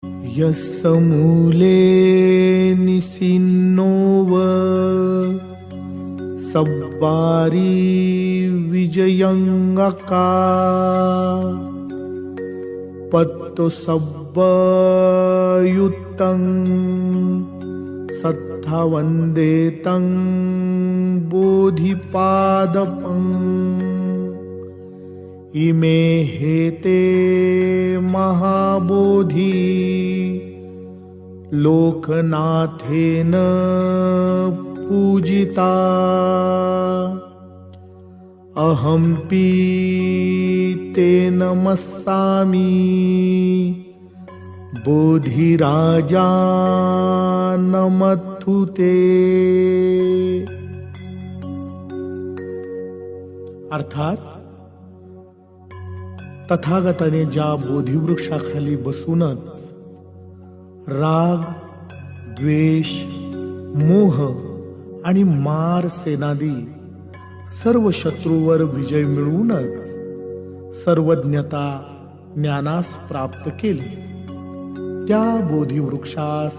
यस्य मूले निसिन्नोव सब्बारी विजयंगका पत्तो सब्बयुत्तं सत्था वंदेतं बोधिपादपं इमे हेते महाबोधी लोकनाथेन पूजिता अहंपि ते नमस्सामि बोधिराजा नमथुते। अर्थात तथागताने ज्या बोधिवृक्षाखाली बसूनच राग, द्वेष, मोह आणि मार सेनादी सर्व शत्रूवर विजय मिळवूनच सर्वज्ञता ज्ञानास प्राप्त केले त्या बोधिवृक्षास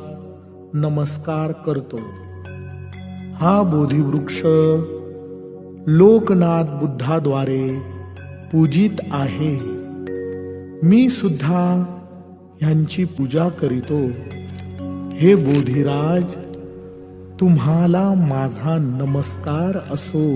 नमस्कार करतो। हा बोधिवृक्ष लोकनाथ बुद्धाद्वारे पूजित आहे। मी सुद्धा ह्यांची पूजा करीतो। हे बोधिराज, तुम्हाला माझा नमस्कार असो।